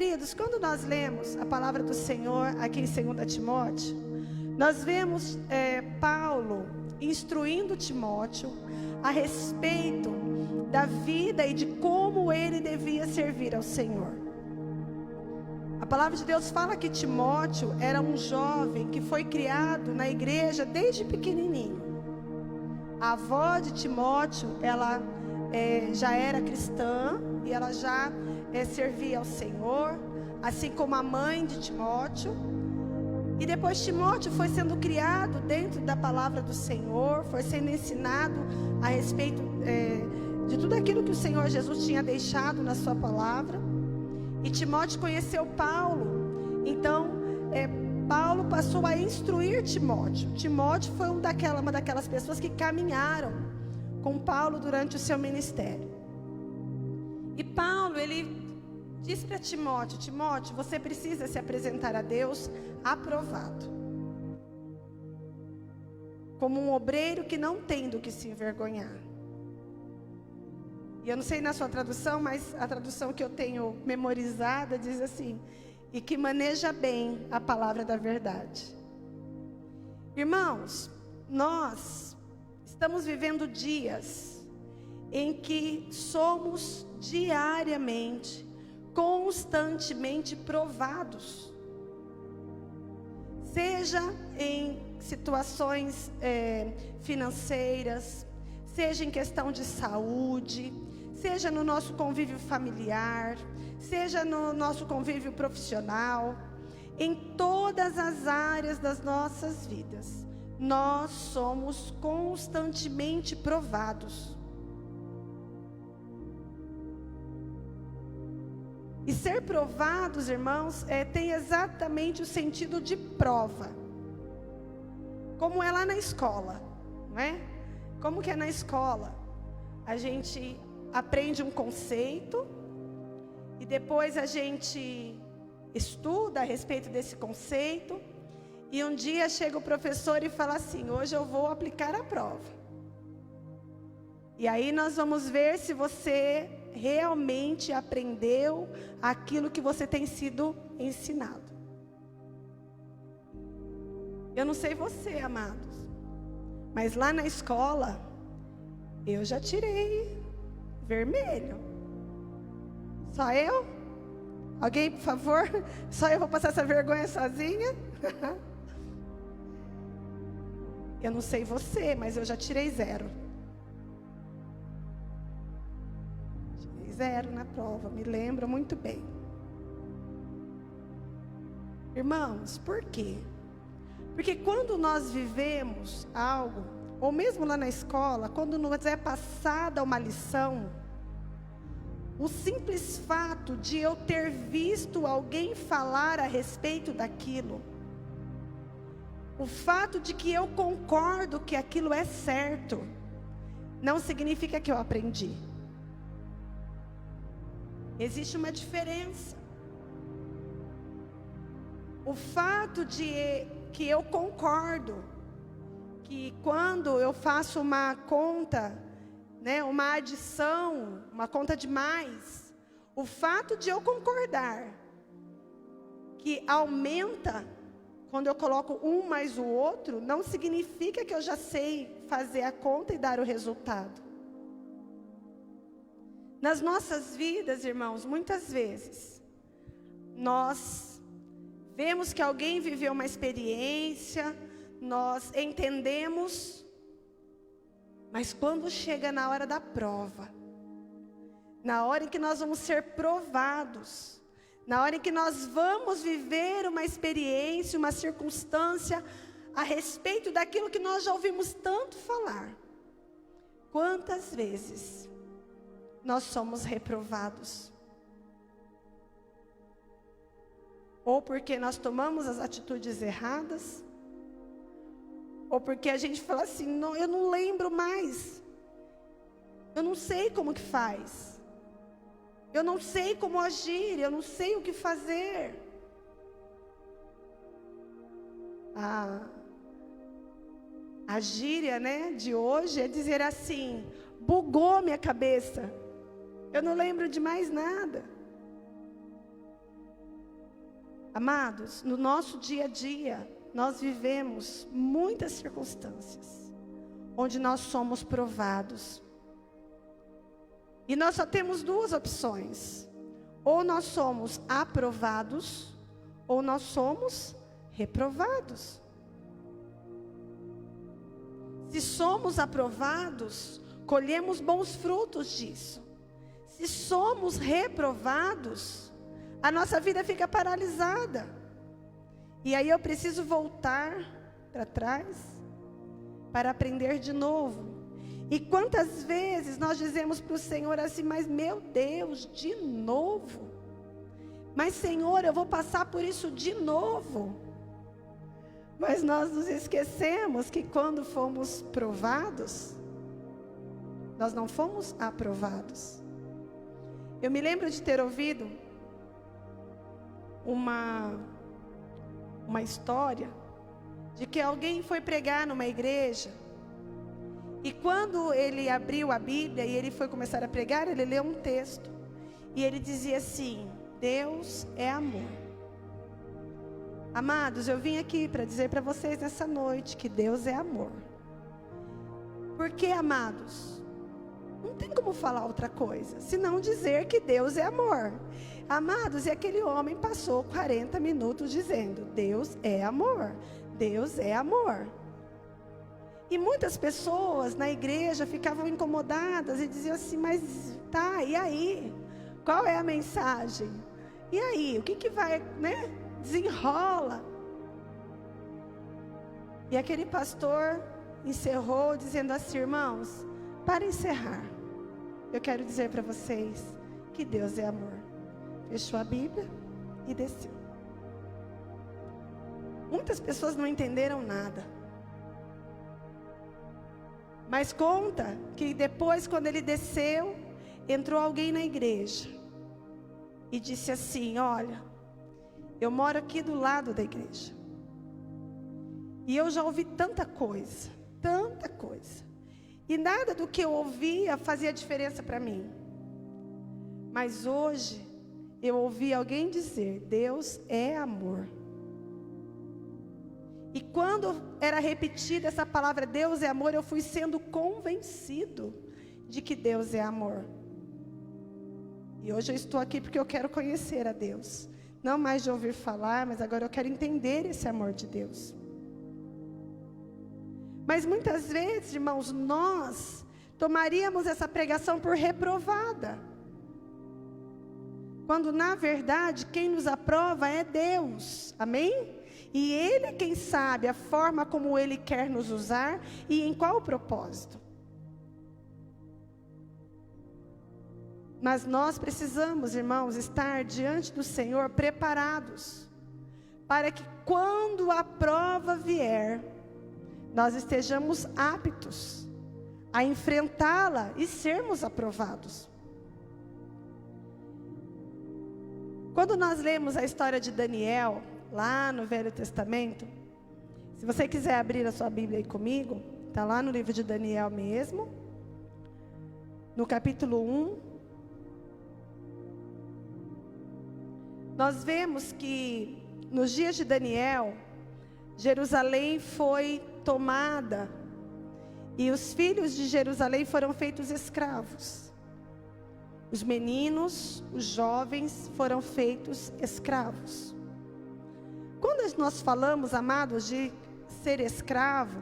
queridos, quando nós lemos a palavra do Senhor aqui em 2 Timóteo, nós vemos Paulo instruindo Timóteo a respeito da vida e de como ele devia servir ao Senhor. A palavra de Deus fala que Timóteo era um jovem que foi criado na igreja desde pequenininho. A avó de Timóteo, ela já era cristã e ela já servia ao Senhor, assim como a mãe de Timóteo. E depois Timóteo foi sendo criado dentro da palavra do Senhor, foi sendo ensinado a respeito de tudo aquilo que o Senhor Jesus tinha deixado na sua palavra. E Timóteo conheceu Paulo. Então Paulo passou a instruir Timóteo. Timóteo foi uma daquelas pessoas que caminharam com Paulo durante o seu ministério. E Paulo, ele diz para Timóteo: Timóteo, você precisa se apresentar a Deus aprovado, como um obreiro que não tem do que se envergonhar. E eu não sei na sua tradução, mas a tradução que eu tenho memorizada diz assim: e que maneja bem a palavra da verdade. Irmãos, nós estamos vivendo dias em que somos diariamente, constantemente provados. Seja em situações financeiras, seja em questão de saúde, seja no nosso convívio familiar, seja no nosso convívio profissional, em todas as áreas das nossas vidas, nós somos constantemente provados. E ser provados, irmãos, tem exatamente o sentido de prova. Como é lá na escola, não é? Como que é na escola? A gente aprende um conceito e depois a gente estuda a respeito desse conceito. E um dia chega o professor e fala assim: hoje eu vou aplicar a prova. E aí nós vamos ver se você realmente aprendeu aquilo que você tem sido ensinado. Eu não sei você, amados, mas lá na escola eu já tirei vermelho. Só eu? Alguém, por favor? Só eu vou passar essa vergonha sozinha? Eu não sei você, mas eu já tirei 0. Tirei 0 na prova, me lembro muito bem. Irmãos, por quê? Porque quando nós vivemos algo, ou mesmo lá na escola, quando nos é passada uma lição, o simples fato de eu ter visto alguém falar a respeito daquilo, o fato de que eu concordo que aquilo é certo, não significa que eu aprendi. Existe uma diferença. O fato de que eu concordo que quando eu faço uma conta, uma adição, uma conta de mais, o fato de eu concordar que aumenta quando eu coloco um mais o outro, não significa que eu já sei fazer a conta e dar o resultado. Nas nossas vidas, irmãos, muitas vezes nós vemos que alguém viveu uma experiência, nós entendemos, mas quando chega na hora da prova, na hora em que nós vamos ser provados, na hora em que nós vamos viver uma experiência, uma circunstância a respeito daquilo que nós já ouvimos tanto falar, quantas vezes nós somos reprovados? Ou porque nós tomamos as atitudes erradas, ou porque a gente fala assim: não, eu não lembro mais, eu não sei como que faz, eu não sei como agir, eu não sei o que fazer. A gíria, de hoje é dizer assim: bugou minha cabeça, eu não lembro de mais nada. Amados, no nosso dia a dia, nós vivemos muitas circunstâncias onde nós somos provados. E nós só temos duas opções: ou nós somos aprovados, ou nós somos reprovados. Se somos aprovados, colhemos bons frutos disso. Se somos reprovados, a nossa vida fica paralisada. E aí eu preciso voltar para trás para aprender de novo. E quantas vezes nós dizemos para o Senhor assim: mas meu Deus, de novo? Mas Senhor, eu vou passar por isso de novo. Mas nós nos esquecemos que quando fomos provados, nós não fomos aprovados. Eu me lembro de ter ouvido uma história de que alguém foi pregar numa igreja, e quando ele abriu a Bíblia e ele foi começar a pregar, ele leu um texto, e ele dizia assim: Deus é amor. Amados, eu vim aqui para dizer para vocês nessa noite que Deus é amor. Porque, amados, não tem como falar outra coisa senão dizer que Deus é amor. Amados, e aquele homem passou 40 minutos dizendo: Deus é amor, Deus é amor. E muitas pessoas na igreja ficavam incomodadas e diziam assim: mas tá, e aí? Qual é a mensagem? E aí, o que vai, né? Desenrola. E aquele pastor encerrou dizendo assim: irmãos, para encerrar, eu quero dizer para vocês que Deus é amor. Fechou a Bíblia e desceu. Muitas pessoas não entenderam nada. Mas conta que depois, quando ele desceu, entrou alguém na igreja e disse assim: olha, eu moro aqui do lado da igreja, e eu já ouvi tanta coisa, e nada do que eu ouvia fazia diferença para mim. Mas hoje, eu ouvi alguém dizer: Deus é amor. E quando era repetida essa palavra, Deus é amor, eu fui sendo convencido de que Deus é amor. E hoje eu estou aqui porque eu quero conhecer a Deus. Não mais de ouvir falar, mas agora eu quero entender esse amor de Deus. Mas muitas vezes, irmãos, nós tomaríamos essa pregação por reprovada. Quando na verdade quem nos aprova é Deus. Amém? E Ele é quem sabe a forma como Ele quer nos usar e em qual propósito. Mas nós precisamos, irmãos, estar diante do Senhor preparados, para que quando a prova vier, nós estejamos aptos a enfrentá-la e sermos aprovados. Quando nós lemos a história de Daniel, lá no Velho Testamento, se você quiser abrir a sua Bíblia aí comigo, está lá no livro de Daniel mesmo, no capítulo 1, nós vemos que nos dias de Daniel, Jerusalém foi tomada, e os filhos de Jerusalém foram feitos escravos. Os meninos, os jovens foram feitos escravos. Quando nós falamos, amados, de ser escravo,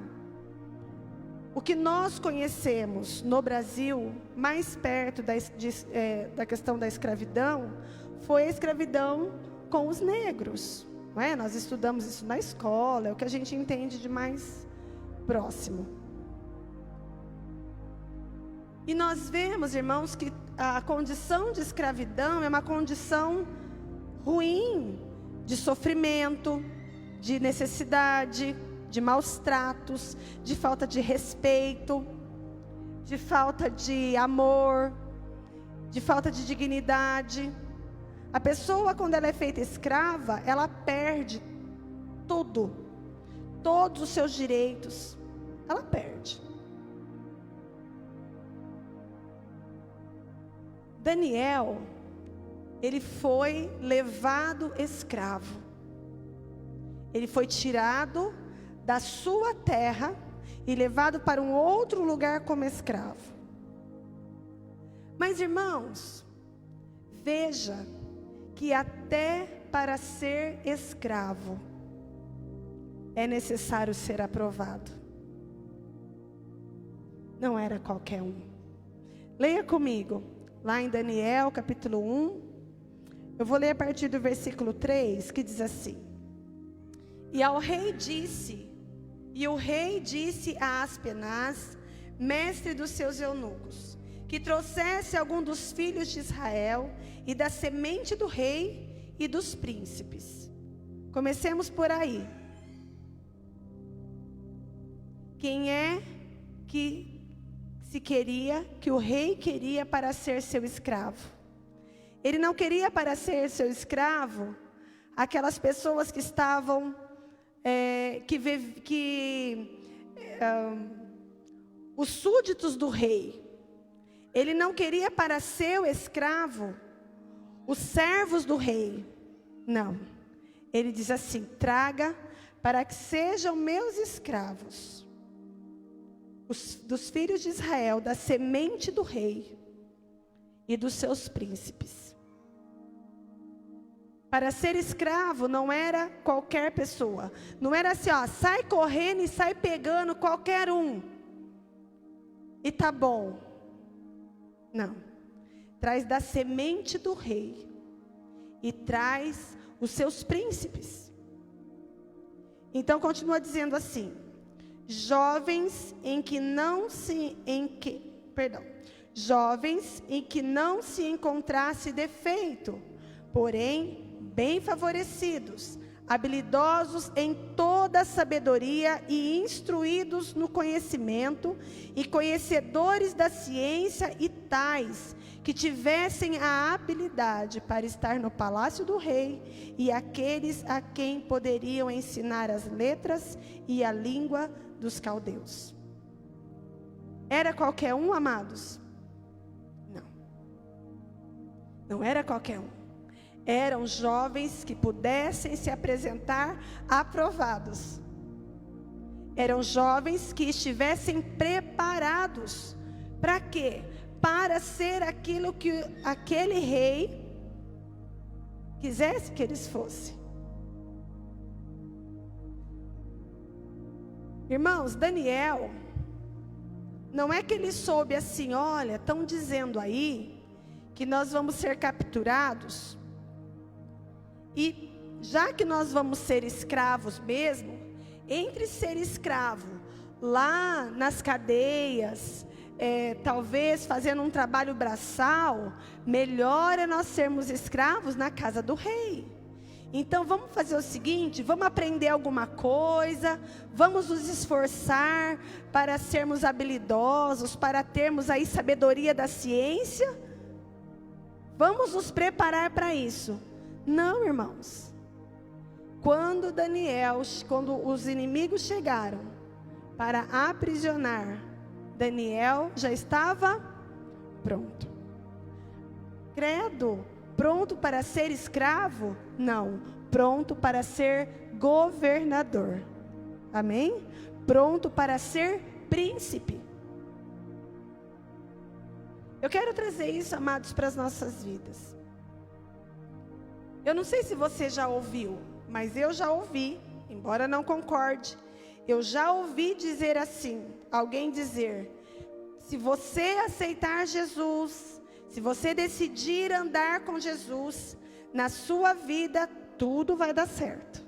o que nós conhecemos no Brasil, mais perto da questão da escravidão, foi a escravidão com os negros. Não é? Nós estudamos isso na escola, é o que a gente entende de mais próximo. E nós vemos, irmãos, que a condição de escravidão é uma condição ruim, de sofrimento, de necessidade, de maus tratos, de falta de respeito, de falta de amor, de falta de dignidade. A pessoa, quando ela é feita escrava, ela perde tudo, todos os seus direitos, ela perde. Daniel, ele foi levado escravo. Ele foi tirado da sua terra e levado para um outro lugar como escravo. Mas, irmãos, veja que até para ser escravo é necessário ser aprovado. Não era qualquer um. Leia comigo, lá em Daniel capítulo 1. Eu vou ler a partir do versículo 3, que diz assim: E o rei disse a Aspenaz, mestre dos seus eunucos, que trouxesse algum dos filhos de Israel e da semente do rei e dos príncipes. Comecemos por aí. Quem é que que o rei queria para ser seu escravo? Ele não queria para ser seu escravo aquelas pessoas que estavam os súditos do rei. Ele não queria para seu escravo os servos do rei. Não. Ele diz assim: traga para que sejam meus escravos dos filhos de Israel, da semente do rei e dos seus príncipes. Para ser escravo não era qualquer pessoa. Não era assim, ó, sai correndo e sai pegando qualquer um. E tá bom. Não. Traz da semente do rei. E traz os seus príncipes. Então continua dizendo assim: jovens em que não se encontrasse defeito, porém bem favorecidos, habilidosos em toda a sabedoria e instruídos no conhecimento, e conhecedores da ciência, e tais que tivessem a habilidade para estar no palácio do rei, e aqueles a quem poderiam ensinar as letras e a língua dos caldeus. Era qualquer um, amados? Não. Não era qualquer um. Eram jovens que pudessem se apresentar aprovados. Eram jovens que estivessem preparados. Para quê? Para ser aquilo que aquele rei quisesse que eles fossem. Irmãos, Daniel, não é que ele soube assim, olha, estão dizendo aí que nós vamos ser capturados, e já que nós vamos ser escravos mesmo, entre ser escravo lá nas cadeias, talvez fazendo um trabalho braçal, melhor é nós sermos escravos na casa do rei. Então vamos fazer o seguinte, vamos aprender alguma coisa, vamos nos esforçar para sermos habilidosos, para termos aí sabedoria da ciência, vamos nos preparar para isso. Não, irmãos. Quando os inimigos chegaram para aprisionar Daniel, já estava pronto. Credo, pronto para ser escravo? Não, pronto para ser governador. Amém? Pronto para ser príncipe. Eu quero trazer isso, amados, para as nossas vidas. Eu não sei se você já ouviu, mas eu já ouvi, embora não concorde, eu já ouvi dizer assim, alguém dizer: se você aceitar Jesus, se você decidir andar com Jesus, na sua vida tudo vai dar certo.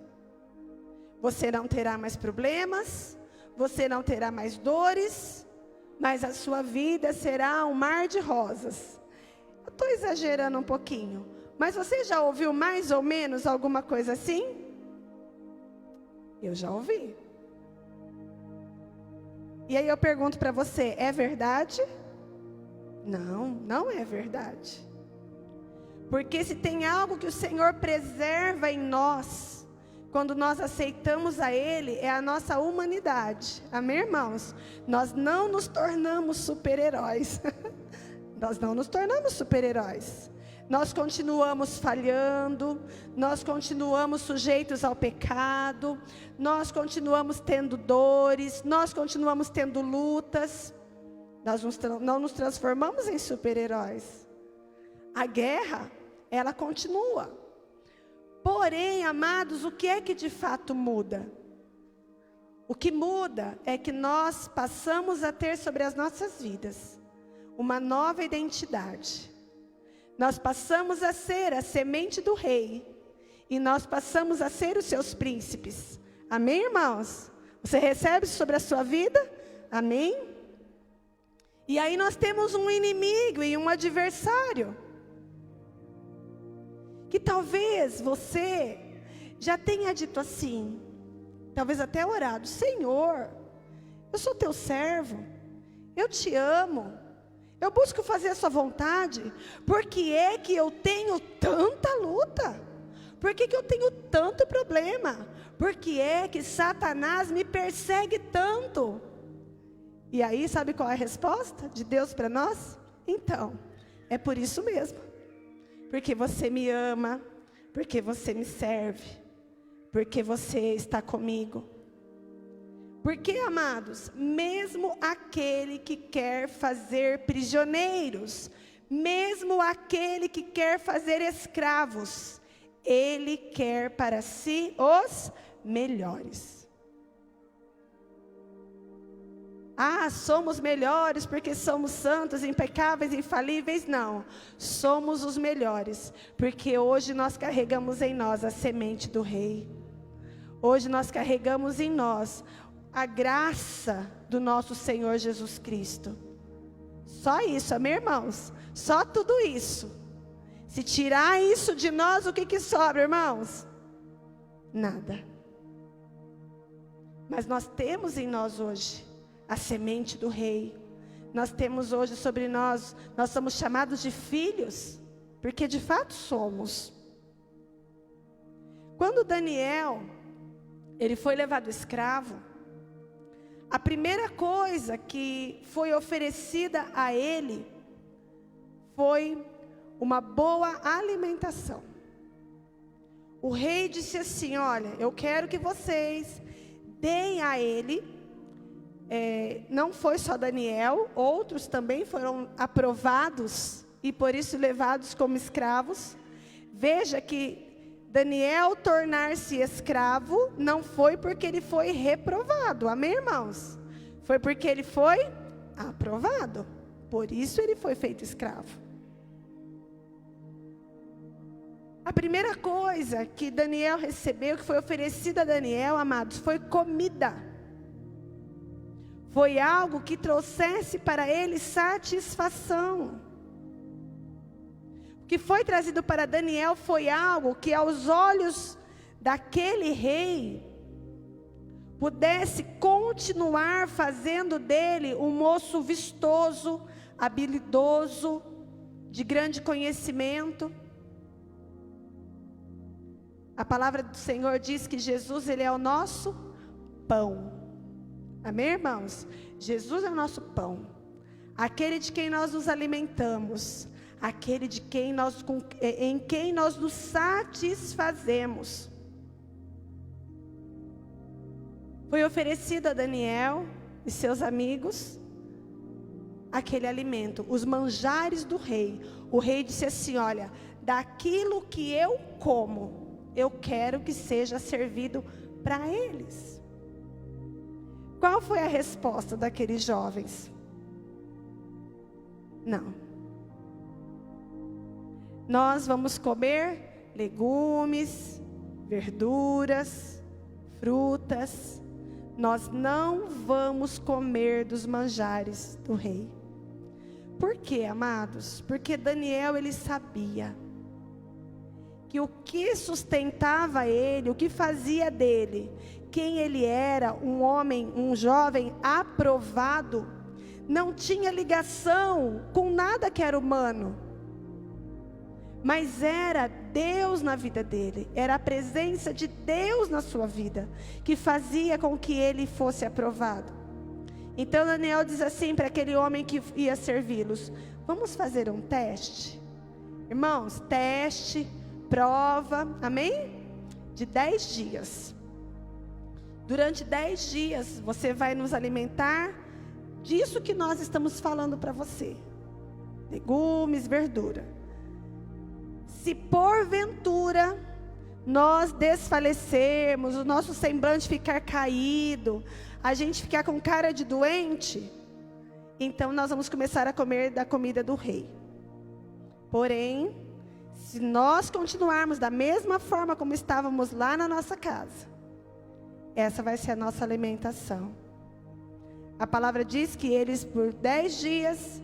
Você não terá mais problemas, você não terá mais dores, mas a sua vida será um mar de rosas. Eu estou exagerando um pouquinho, mas você já ouviu mais ou menos alguma coisa assim? Eu já ouvi. E aí eu pergunto para você, é verdade? Não, não é verdade. Porque se tem algo que o Senhor preserva em nós, quando nós aceitamos a Ele, é a nossa humanidade. Amém, irmãos? Nós não nos tornamos super-heróis. Nós não nos tornamos super-heróis. nós continuamos falhando, nós continuamos sujeitos ao pecado, nós continuamos tendo dores, nós continuamos tendo lutas. Nós não nos transformamos em super-heróis. A guerra, ela continua. Porém, amados, o que é que de fato muda? O que muda é que nós passamos a ter sobre as nossas vidas uma nova identidade. Nós passamos a ser a semente do rei. E nós passamos a ser os seus príncipes. Amém, irmãos? Você recebe sobre a sua vida? Amém? E aí nós temos um inimigo e um adversário. Que talvez você já tenha dito assim, talvez até orado: Senhor, eu sou teu servo, eu te amo, eu busco fazer a sua vontade. Por que é que eu tenho tanta luta? Por que eu tenho tanto problema? Por que é que Satanás me persegue tanto? E aí, sabe qual é a resposta de Deus para nós? Então, é por isso mesmo. Porque você me ama, porque você me serve, porque você está comigo. Porque, amados, mesmo aquele que quer fazer prisioneiros, mesmo aquele que quer fazer escravos, ele quer para si os melhores. Ah, somos melhores porque somos santos, impecáveis, infalíveis. Não, somos os melhores, porque hoje nós carregamos em nós a semente do rei. Hoje nós carregamos em nós a graça do nosso Senhor Jesus Cristo. Só isso, amém, irmãos? Só tudo isso. Se tirar isso de nós, o que sobra, irmãos? Nada. Mas nós temos em nós hoje a semente do rei. Nós temos hoje sobre nós somos chamados de filhos, porque de fato somos. Quando Daniel, ele foi levado escravo, a primeira coisa que foi oferecida a ele foi uma boa alimentação. O rei disse assim: olha, eu quero que vocês deem a ele. Não foi só Daniel, outros também foram aprovados e por isso levados como escravos. Veja que Daniel tornar-se escravo não foi porque ele foi reprovado, amém, irmãos? Foi porque ele foi aprovado, por isso ele foi feito escravo. A primeira coisa que Daniel recebeu, que foi oferecida a Daniel, amados, foi comida. Foi algo que trouxesse para ele satisfação. O que foi trazido para Daniel foi algo que aos olhos daquele rei pudesse continuar fazendo dele um moço vistoso, habilidoso, de grande conhecimento. A palavra do Senhor diz que Jesus, ele é o nosso pão. Amém, irmãos? Jesus é o nosso pão, aquele de quem nós nos alimentamos, aquele em quem nós nos satisfazemos. Foi oferecido a Daniel e seus amigos aquele alimento, os manjares do rei. O rei disse assim: olha, daquilo que eu como, eu quero que seja servido para eles. Qual foi a resposta daqueles jovens? Não. Nós vamos comer legumes, verduras, frutas. Nós não vamos comer dos manjares do rei. Por quê, amados? Porque Daniel, ele sabia que o que sustentava ele, o que fazia dele quem ele era, um homem, um jovem aprovado, não tinha ligação com nada que era humano, mas era Deus na vida dele, era a presença de Deus na sua vida, que fazia com que ele fosse aprovado. Então Daniel diz assim para aquele homem que ia servi-los: vamos fazer um teste? Irmãos, teste, prova, amém? De 10 dias. Durante 10 dias, você vai nos alimentar disso que nós estamos falando para você. Legumes, verdura. Se porventura nós desfalecermos, o nosso semblante ficar caído, a gente ficar com cara de doente, então nós vamos começar a comer da comida do rei. Porém, se nós continuarmos da mesma forma como estávamos lá na nossa casa, essa vai ser a nossa alimentação. A palavra diz que eles por 10 dias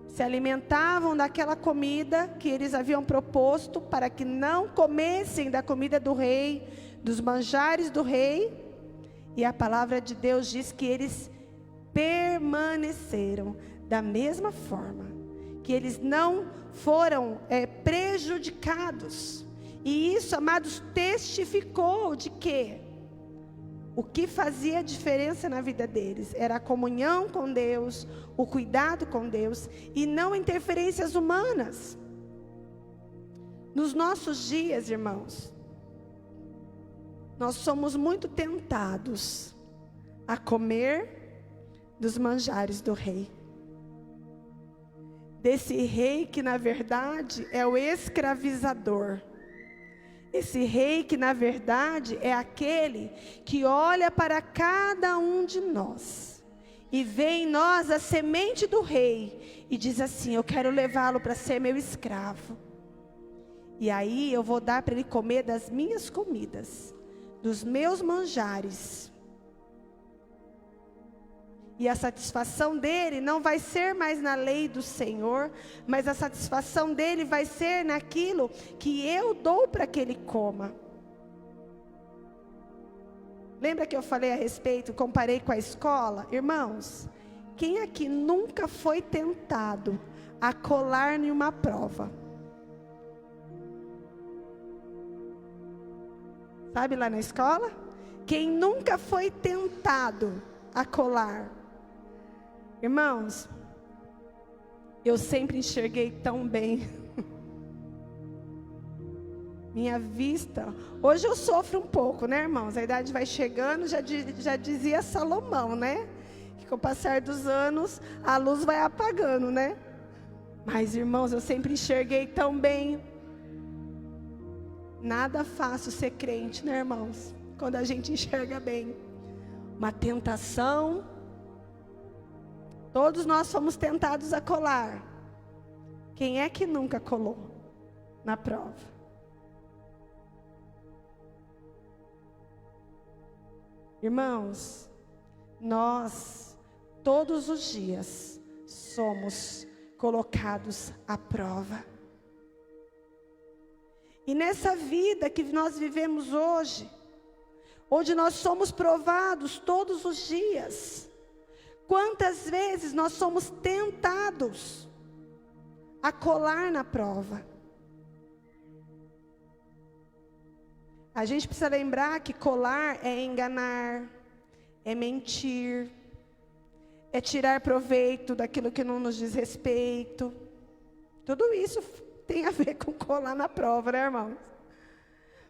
se alimentavam daquela comida que eles haviam proposto para que não comessem da comida do rei, dos manjares do rei. E a palavra de Deus diz que eles permaneceram da mesma forma, que eles não foram prejudicados. E isso, amados, testificou de que o que fazia diferença na vida deles era a comunhão com Deus, o cuidado com Deus e não interferências humanas. Nos nossos dias, irmãos, nós somos muito tentados a comer dos manjares do rei. Desse rei que na verdade é o escravizador. Esse rei que na verdade é aquele que olha para cada um de nós e vê em nós a semente do rei e diz assim: eu quero levá-lo para ser meu escravo. E aí eu vou dar para ele comer das minhas comidas, dos meus manjares. E a satisfação dele não vai ser mais na lei do Senhor, mas a satisfação dele vai ser naquilo que eu dou para que ele coma. Lembra que eu falei a respeito, comparei com a escola? Irmãos, quem aqui nunca foi tentado a colar em uma prova? Sabe lá na escola? Quem nunca foi tentado a colar? Irmãos, eu sempre enxerguei tão bem. Minha vista, hoje eu sofro um pouco, né, irmãos? A idade vai chegando, já dizia Salomão, né? Que com o passar dos anos, a luz vai apagando, né? Mas, irmãos, eu sempre enxerguei tão bem. Nada fácil ser crente, né, irmãos? Quando a gente enxerga bem. Uma tentação. Todos nós fomos tentados a colar. Quem é que nunca colou na prova? Irmãos, nós todos os dias somos colocados à prova. E nessa vida que nós vivemos hoje, onde nós somos provados todos os dias, quantas vezes nós somos tentados a colar na prova? A gente precisa lembrar que colar é enganar, é mentir, é tirar proveito daquilo que não nos diz respeito. Tudo isso tem a ver com colar na prova, né, irmãos?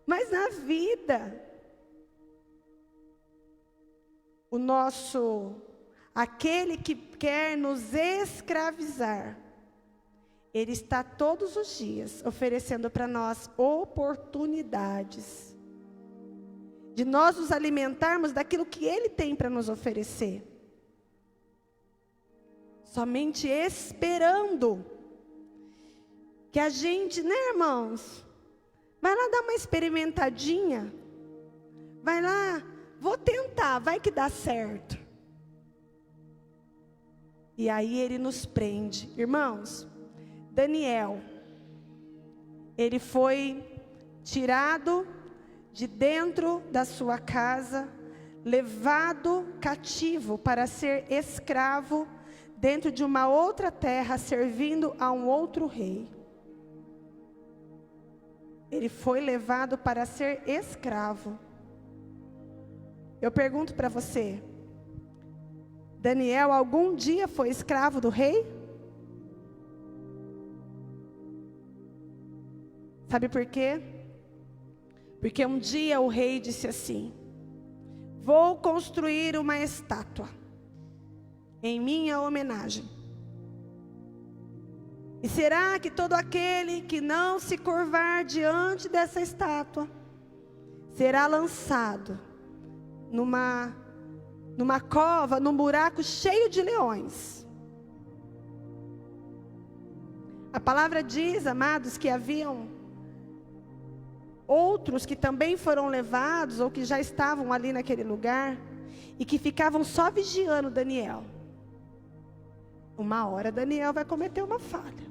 Mas na vida, aquele que quer nos escravizar, ele está todos os dias oferecendo para nós oportunidades de nós nos alimentarmos daquilo que ele tem para nos oferecer. Somente esperando que a gente, né, irmãos, vai lá dar uma experimentadinha, vai lá, vou tentar, vai que dá certo. E aí ele nos prende. Irmãos, Daniel, ele foi tirado de dentro da sua casa, levado cativo para ser escravo dentro de uma outra terra, servindo a um outro rei. Ele foi levado para ser escravo. Eu pergunto para você, Daniel algum dia foi escravo do rei? Sabe por quê? Porque um dia o rei disse assim: vou construir uma estátua em minha homenagem. E será que todo aquele que não se curvar diante dessa estátua será lançado numa cova, num buraco cheio de leões? A palavra diz, amados, que haviam outros que também foram levados, ou que já estavam ali naquele lugar, e que ficavam só vigiando Daniel. Uma hora Daniel vai cometer uma falha.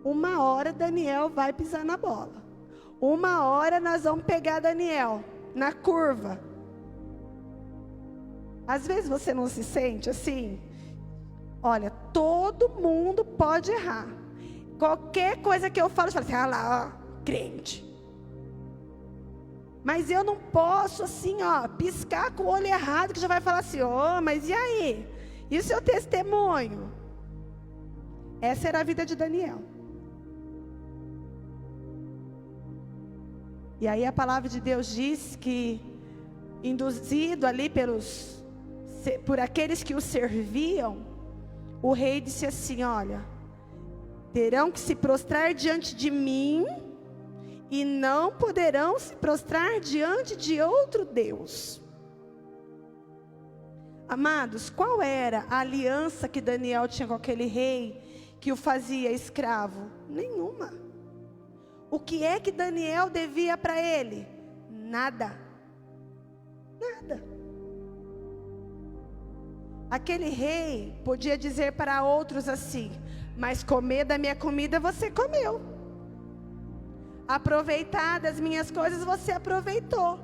Uma hora Daniel vai pisar na bola. Uma hora nós vamos pegar Daniel na curva. Às vezes você não se sente assim? Olha, todo mundo pode errar. Qualquer coisa que eu falo, você fala assim, lá, ó, crente. Mas eu não posso assim, ó, piscar com o olho errado, que já vai falar assim, mas e aí? E o seu testemunho? Essa era a vida de Daniel. E aí a palavra de Deus diz que, induzido ali por aqueles que o serviam, o rei disse assim, olha, terão que se prostrar diante de mim, e não poderão se prostrar diante de outro Deus. Amados, qual era a aliança que Daniel tinha com aquele rei que o fazia escravo? Nenhuma. O que é que Daniel devia para ele? Nada. Nada. Aquele rei podia dizer para outros assim, mas comer da minha comida você comeu. Aproveitar das minhas coisas você aproveitou.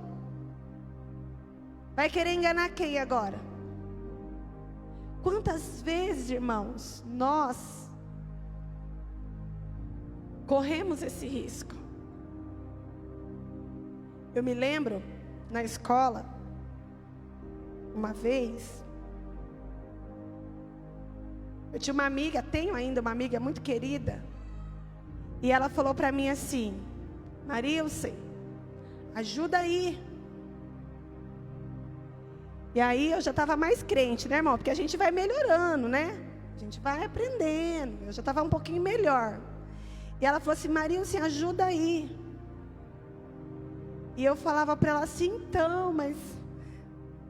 Vai querer enganar quem agora? Quantas vezes, irmãos, nós corremos esse risco? Eu me lembro, na escola, uma vez, eu tinha uma amiga, tenho ainda uma amiga muito querida, e ela falou para mim assim, Marilce, ajuda aí. E aí eu já estava mais crente, né, irmão? Porque a gente vai melhorando, né? A gente vai aprendendo. Eu já estava um pouquinho melhor. E ela falou assim, Marilce, ajuda aí. E eu falava para ela assim, então, mas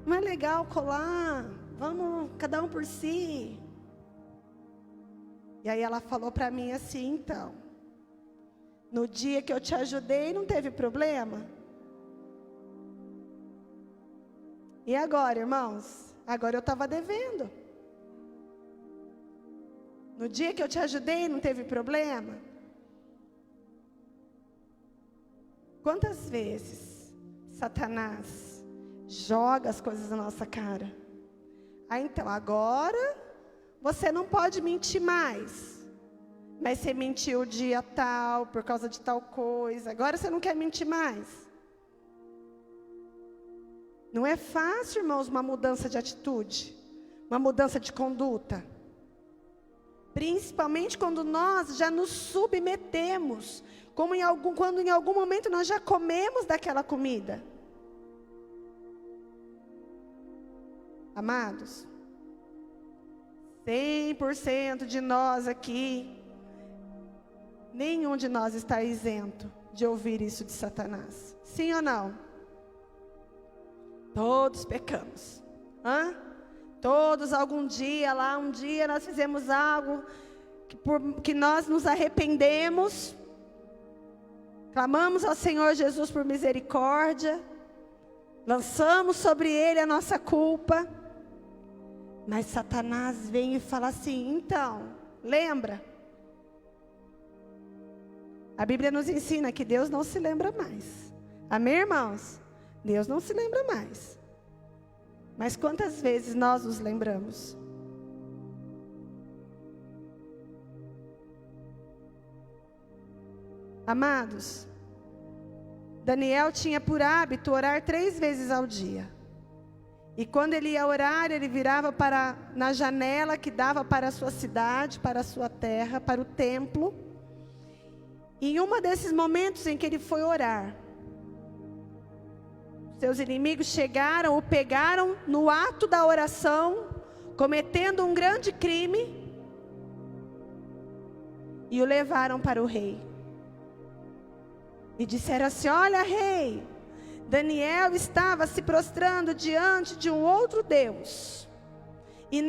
não é legal colar? Vamos cada um por si. E aí ela falou para mim assim, então, no dia que eu te ajudei, não teve problema? E agora, irmãos? Agora eu estava devendo. No dia que eu te ajudei, não teve problema? Quantas vezes Satanás joga as coisas na nossa cara? Então, agora você não pode mentir mais. Mas você mentiu dia tal, por causa de tal coisa. Agora você não quer mentir mais. Não é fácil, irmãos, uma mudança de atitude, uma mudança de conduta. Principalmente quando nós já nos submetemos, quando em algum momento nós já comemos daquela comida. Amados, 100% de nós aqui, nenhum de nós está isento de ouvir isso de Satanás. Sim ou não? Todos pecamos. Todos algum dia lá, um dia nós fizemos algo que nós nos arrependemos. Clamamos ao Senhor Jesus por misericórdia. Lançamos sobre Ele a nossa culpa. Mas Satanás vem e fala assim, então, lembra? A Bíblia nos ensina que Deus não se lembra mais. Amém, irmãos? Deus não se lembra mais. Mas quantas vezes nós nos lembramos? Amados, Daniel tinha por hábito orar 3 vezes ao dia. E quando ele ia orar, ele virava na janela que dava para a sua cidade, para a sua terra, para o templo. Em um desses momentos em que ele foi orar, seus inimigos chegaram, o pegaram no ato da oração, cometendo um grande crime, e o levaram para o rei. E disseram assim: olha, rei, Daniel estava se prostrando diante de um outro Deus, e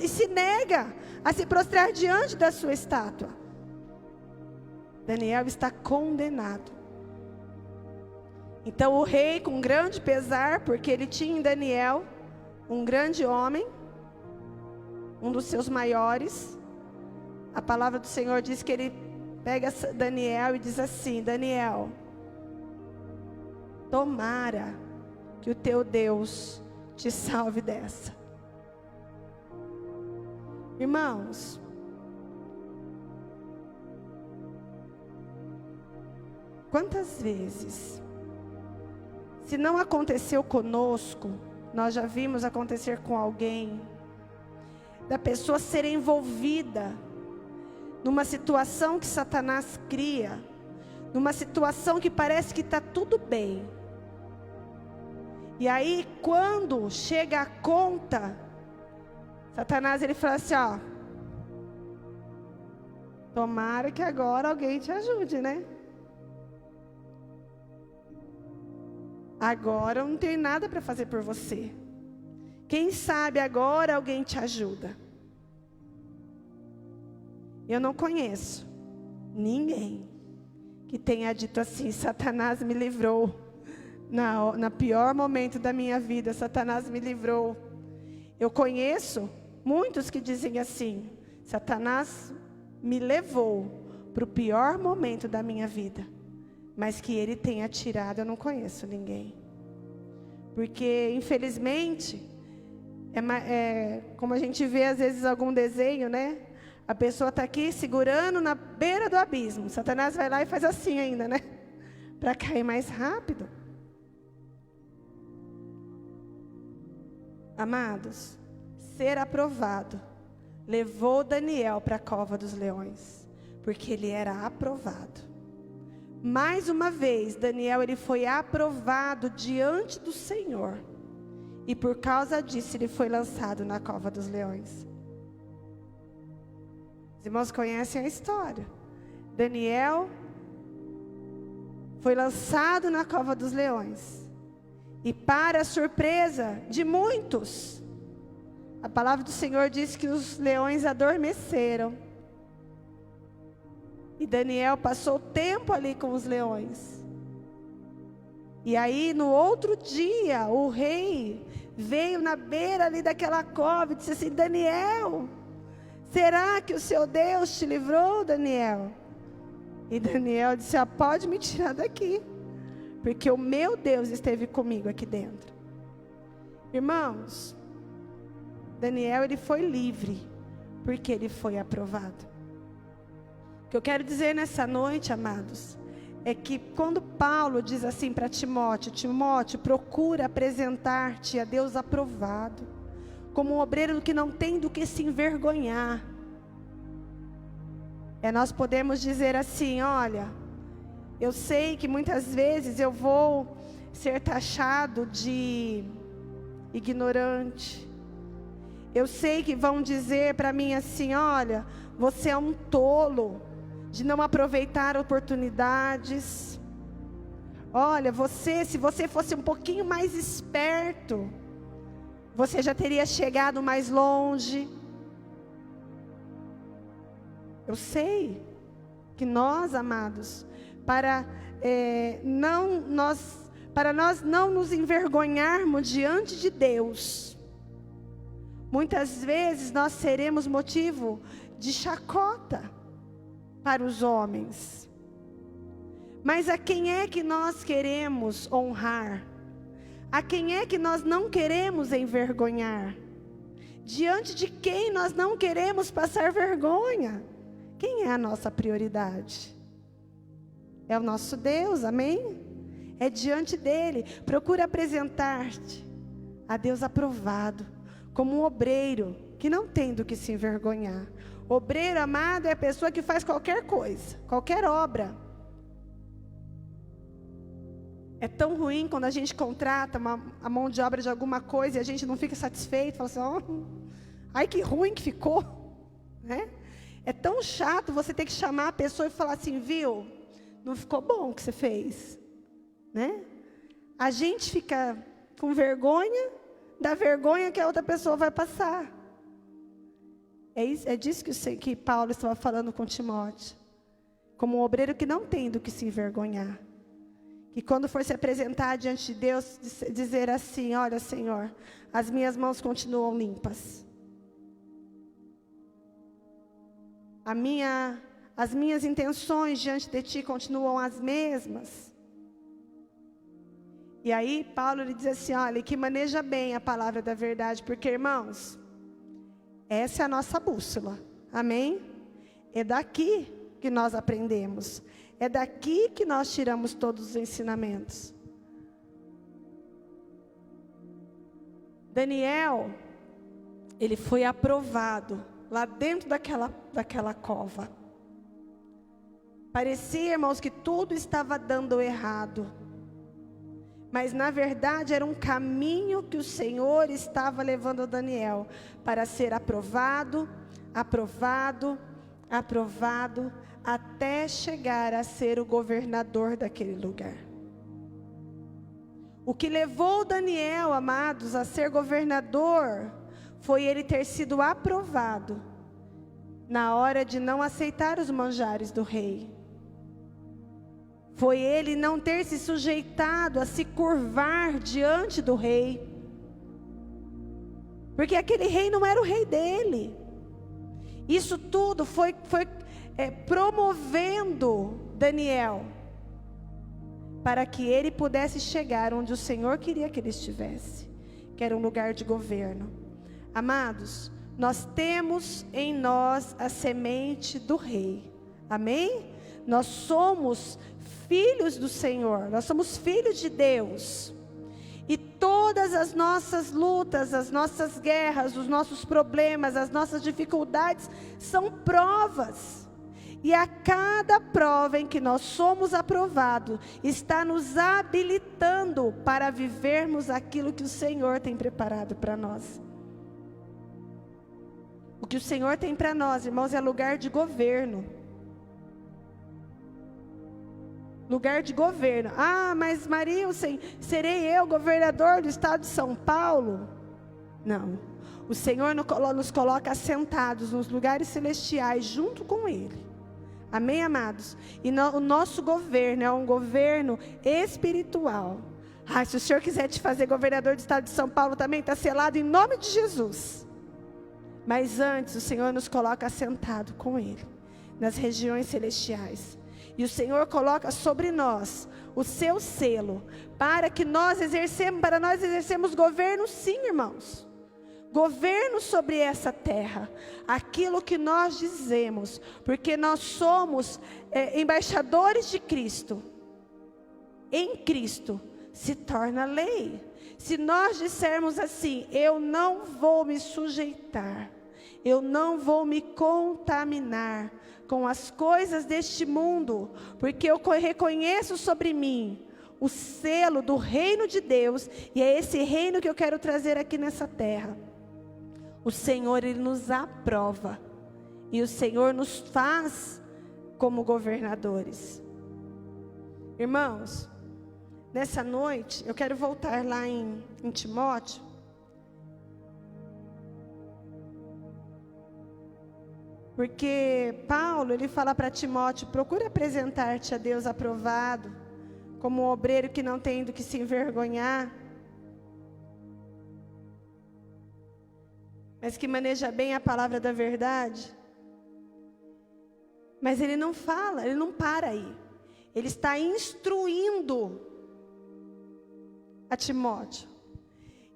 se nega a se prostrar diante da sua estátua. Daniel está condenado. Então o rei, com grande pesar, porque ele tinha em Daniel um grande homem, um dos seus maiores, a palavra do Senhor diz que ele pega Daniel e diz assim: Daniel, tomara que o teu Deus te salve dessa. Irmãos, quantas vezes, se não aconteceu conosco, nós já vimos acontecer com alguém, da pessoa ser envolvida numa situação que Satanás cria, numa situação que parece que está tudo bem. E aí, quando chega a conta, Satanás ele fala assim: ó, tomara que agora alguém te ajude, né? Agora eu não tenho nada para fazer por você. Quem sabe agora alguém te ajuda. Eu não conheço ninguém que tenha dito assim: Satanás me livrou. Na pior momento da minha vida, Satanás me livrou. Eu conheço muitos que dizem assim: Satanás me levou para o pior momento da minha vida. Mas que ele tenha tirado, eu não conheço ninguém. Porque, infelizmente, como a gente vê às vezes algum desenho, né? A pessoa está aqui segurando na beira do abismo. Satanás vai lá e faz assim ainda, né? Para cair mais rápido. Amados, ser aprovado levou Daniel para a cova dos leões, porque ele era aprovado. Mais uma vez, Daniel ele foi aprovado diante do Senhor, e por causa disso ele foi lançado na cova dos leões. Os irmãos conhecem a história. Daniel foi lançado na cova dos leões, e para a surpresa de muitos, a palavra do Senhor diz que os leões adormeceram. E Daniel passou tempo ali com os leões. E aí no outro dia, o rei veio na beira ali daquela cova e disse assim: Daniel, será que o seu Deus te livrou, Daniel? E Daniel disse: pode me tirar daqui, porque o meu Deus esteve comigo aqui dentro. Irmãos, Daniel ele foi livre, porque ele foi aprovado. O que eu quero dizer nessa noite, amados, é que quando Paulo diz assim para Timóteo: Timóteo, procura apresentar-te a Deus aprovado, como um obreiro que não tem do que se envergonhar. Nós podemos dizer assim: olha, eu sei que muitas vezes eu vou ser taxado de ignorante. Eu sei que vão dizer para mim assim: olha, você é um tolo de não aproveitar oportunidades. Olha, se você fosse um pouquinho mais esperto, você já teria chegado mais longe. Eu sei que nós, amados, para nós não nos envergonharmos diante de Deus, muitas vezes nós seremos motivo de chacota para os homens. Mas a quem é que nós queremos honrar? A quem é que nós não queremos envergonhar? Diante de quem nós não queremos passar vergonha? Quem é a nossa prioridade? É o nosso Deus, amém? É diante dele. Procura apresentar-te a Deus aprovado, como um obreiro que não tem do que se envergonhar, Obreiro, amado, é a pessoa que faz qualquer coisa, qualquer obra. É tão ruim quando a gente contrata a mão de obra de alguma coisa e a gente não fica satisfeito, fala assim, oh, ai que ruim que ficou, né? É tão chato você ter que chamar a pessoa e falar assim, viu, não ficou bom o que você fez, né? A gente fica com vergonha da vergonha que a outra pessoa vai passar. É disso que Paulo estava falando com Timóteo. Como um obreiro que não tem do que se envergonhar. Que quando for se apresentar diante de Deus, dizer assim, olha Senhor, as minhas mãos continuam limpas. As minhas intenções diante de Ti continuam as mesmas. E aí Paulo ele diz assim, olha, que maneja bem a palavra da verdade, porque irmãos, essa é a nossa bússola, amém? É daqui que nós aprendemos, é daqui que nós tiramos todos os ensinamentos. Daniel, ele foi aprovado lá dentro daquela cova. Parecia, irmãos, que tudo estava dando errado. Mas na verdade era um caminho que o Senhor estava levando Daniel para ser aprovado, aprovado, aprovado, até chegar a ser o governador daquele lugar. O que levou Daniel, amados, a ser governador, foi ele ter sido aprovado na hora de não aceitar os manjares do rei. Foi ele não ter se sujeitado a se curvar diante do rei. Porque aquele rei não era o rei dele. Isso tudo foi promovendo Daniel para que ele pudesse chegar onde o Senhor queria que ele estivesse, que era um lugar de governo. Amados, nós temos em nós a semente do rei. Amém? Nós somos filhos do Senhor, nós somos filhos de Deus. E todas as nossas lutas, as nossas guerras, os nossos problemas, as nossas dificuldades são provas. E a cada prova em que nós somos aprovados, está nos habilitando para vivermos aquilo que o Senhor tem preparado para nós. O que o Senhor tem para nós, irmãos, é lugar de governo. Lugar de governo. Ah, mas Marilson, serei eu governador do estado de São Paulo? Não. O Senhor nos coloca assentados nos lugares celestiais junto com Ele. Amém, amados? E o nosso governo é um governo espiritual. Ah, se o Senhor quiser te fazer governador do estado de São Paulo também, está selado em nome de Jesus. Mas antes o Senhor nos coloca assentado com Ele, nas regiões celestiais. E o Senhor coloca sobre nós o seu selo, para nós exercemos governo, sim, irmãos. Governo sobre essa terra, aquilo que nós dizemos, porque nós somos embaixadores de Cristo. Em Cristo se torna lei. Se nós dissermos assim, eu não vou me sujeitar, eu não vou me contaminar com as coisas deste mundo, porque eu reconheço sobre mim o selo do reino de Deus, e é esse reino que eu quero trazer aqui nessa terra. O Senhor, Ele nos aprova, e o Senhor nos faz como governadores. Irmãos, nessa noite, eu quero voltar lá em Timóteo. Porque Paulo, ele fala para Timóteo, procura apresentar-te a Deus aprovado, como um obreiro que não tem do que se envergonhar, mas que maneja bem a palavra da verdade. Mas ele não fala, ele não para aí. Ele está instruindo a Timóteo.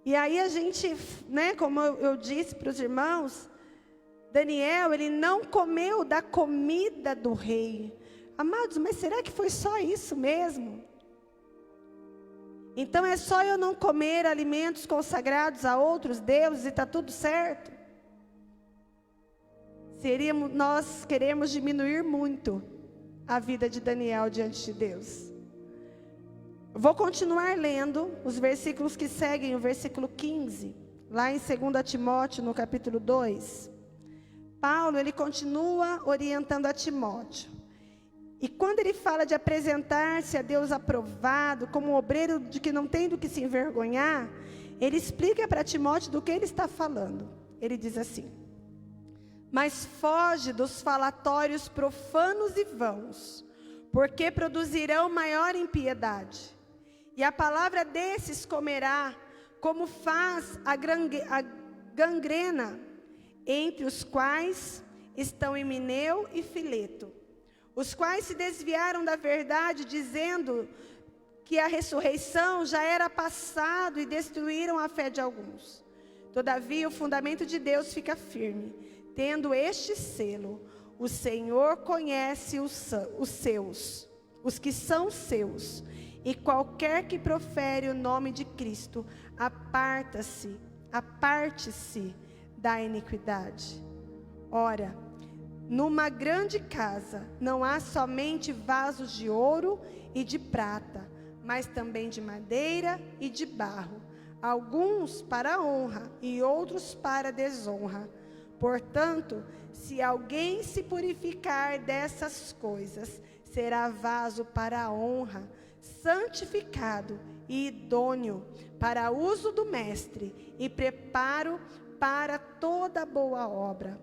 E aí a gente, como eu disse para os irmãos, Daniel, ele não comeu da comida do rei. Amados, mas será que foi só isso mesmo? Então é só eu não comer alimentos consagrados a outros deuses e está tudo certo? nós queremos diminuir muito a vida de Daniel diante de Deus. Vou continuar lendo os versículos que seguem, o versículo 15, lá em 2 Timóteo, no capítulo 2. Paulo, ele continua orientando a Timóteo. E quando ele fala de apresentar-se a Deus aprovado, como um obreiro de que não tem do que se envergonhar, ele explica para Timóteo do que ele está falando. Ele diz assim: mas foge dos falatórios profanos e vãos, porque produzirão maior impiedade. E a palavra desses comerá, como faz a gangrena, entre os quais estão Himeneu e Fileto, os quais se desviaram da verdade, dizendo que a ressurreição já era passado e destruíram a fé de alguns. Todavia, o fundamento de Deus fica firme, tendo este selo: o Senhor conhece os seus, os que são seus, e qualquer que profere o nome de Cristo, aparte-se da iniquidade. Ora, numa grande casa não há somente vasos de ouro e de prata, mas também de madeira e de barro, alguns para honra e outros para desonra. Portanto, se alguém se purificar dessas coisas, será vaso para a honra, santificado e idôneo para uso do mestre e preparo para toda boa obra.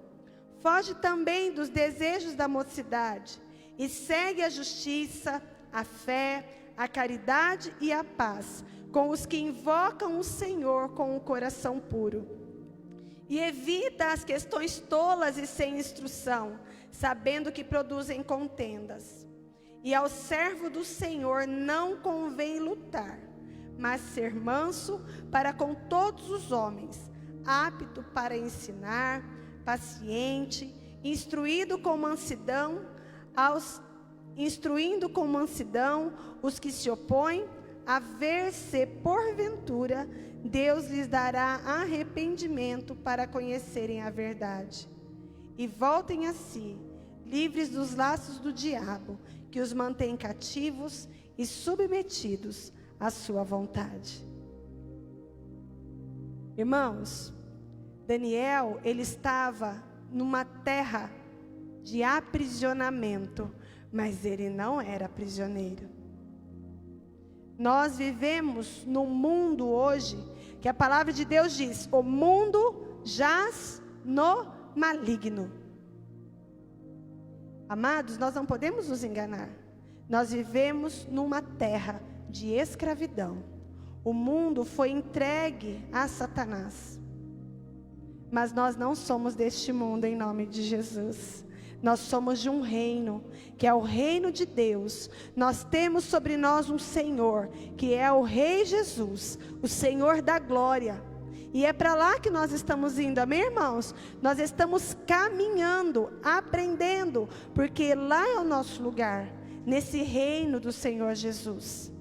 Foge também dos desejos da mocidade e segue a justiça, a fé, a caridade e a paz com os que invocam o Senhor com o coração puro. E evita as questões tolas e sem instrução, sabendo que produzem contendas. E ao servo do Senhor não convém lutar, mas ser manso para com todos os homens, apto para ensinar, paciente, instruindo com mansidão os que se opõem, a ver se porventura Deus lhes dará arrependimento para conhecerem a verdade, e voltem a si, livres dos laços do diabo, que os mantém cativos e submetidos à sua vontade. Irmãos, Daniel, ele estava numa terra de aprisionamento, mas ele não era prisioneiro. Nós vivemos num mundo hoje que a palavra de Deus diz: o mundo jaz no maligno. Amados, nós não podemos nos enganar. Nós vivemos numa terra de escravidão. O mundo foi entregue a Satanás. Mas nós não somos deste mundo, em nome de Jesus. Nós somos de um reino, que é o reino de Deus. Nós temos sobre nós um Senhor, que é o Rei Jesus, o Senhor da glória. E é para lá que nós estamos indo, amém, irmãos? Nós estamos caminhando, aprendendo, porque lá é o nosso lugar, nesse reino do Senhor Jesus.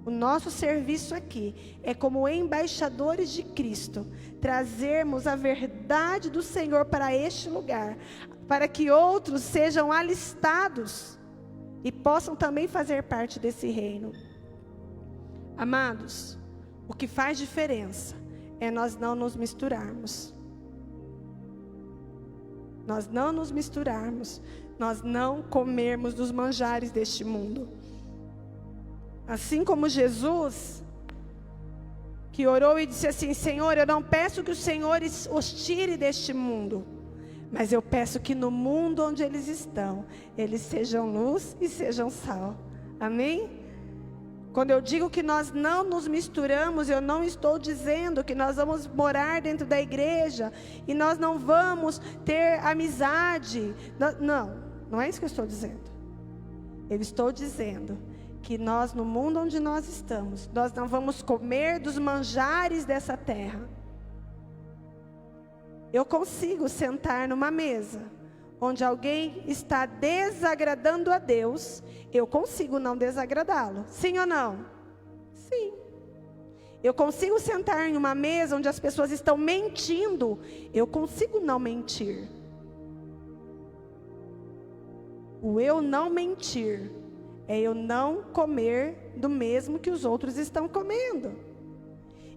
O nosso serviço aqui é como embaixadores de Cristo, trazermos a verdade do Senhor para este lugar, para que outros sejam alistados e possam também fazer parte desse reino. Amados, o que faz diferença é nós não nos misturarmos. Nós não nos misturarmos, nós não comermos dos manjares deste mundo. Assim como Jesus, que orou e disse assim: Senhor, eu não peço que o Senhor os tire deste mundo, mas eu peço que no mundo onde eles estão, eles sejam luz e sejam sal. Amém? Quando eu digo que nós não nos misturamos, eu não estou dizendo que nós vamos morar dentro da igreja e nós não vamos ter amizade. Não é isso que eu estou dizendo. Eu estou dizendo que nós, no mundo onde nós estamos, nós não vamos comer dos manjares dessa terra. Eu consigo sentar numa mesa onde alguém está desagradando a Deus, eu consigo não desagradá-lo. Sim ou não? Sim. Eu consigo sentar em uma mesa onde as pessoas estão mentindo, eu consigo não mentir. O eu não mentir é eu não comer do mesmo que os outros estão comendo.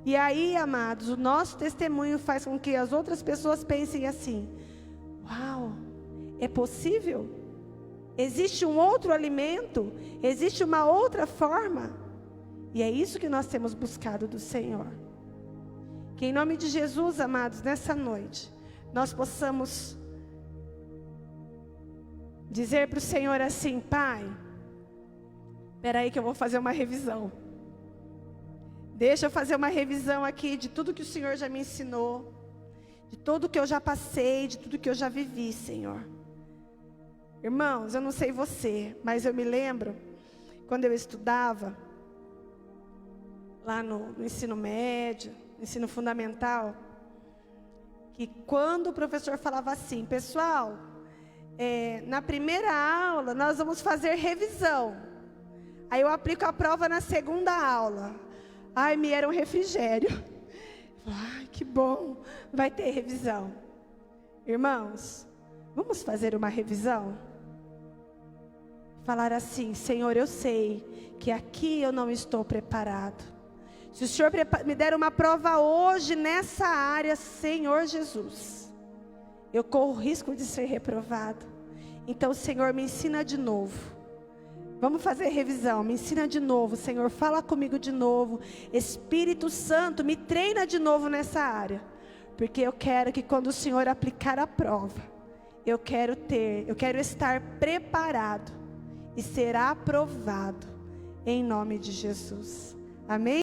E aí, amados, o nosso testemunho faz com que as outras pessoas pensem assim: uau, é possível? Existe um outro alimento? Existe uma outra forma? E é isso que nós temos buscado do Senhor. Que em nome de Jesus, amados, nessa noite, nós possamos dizer para o Senhor assim: Pai, espera aí que eu vou fazer uma revisão. Deixa eu fazer uma revisão aqui de tudo que o Senhor já me ensinou, de tudo que eu já passei, de tudo que eu já vivi, Senhor. Irmãos, eu não sei você, mas eu me lembro, quando eu estudava, lá no ensino médio, ensino fundamental, que quando o professor falava assim: pessoal, na primeira aula nós vamos fazer revisão, aí eu aplico a prova na segunda aula. Ai, me era um refrigério. Ai, que bom, vai ter revisão. Irmãos, vamos fazer uma revisão? Falar assim: Senhor, eu sei que aqui eu não estou preparado. Se o Senhor me der uma prova hoje nessa área, Senhor Jesus, eu corro o risco de ser reprovado. Então, Senhor, me ensina de novo. Vamos fazer revisão, me ensina de novo, Senhor, fala comigo de novo. Espírito Santo, me treina de novo nessa área. Porque eu quero que quando o Senhor aplicar a prova, eu quero estar preparado e ser aprovado, em nome de Jesus. Amém?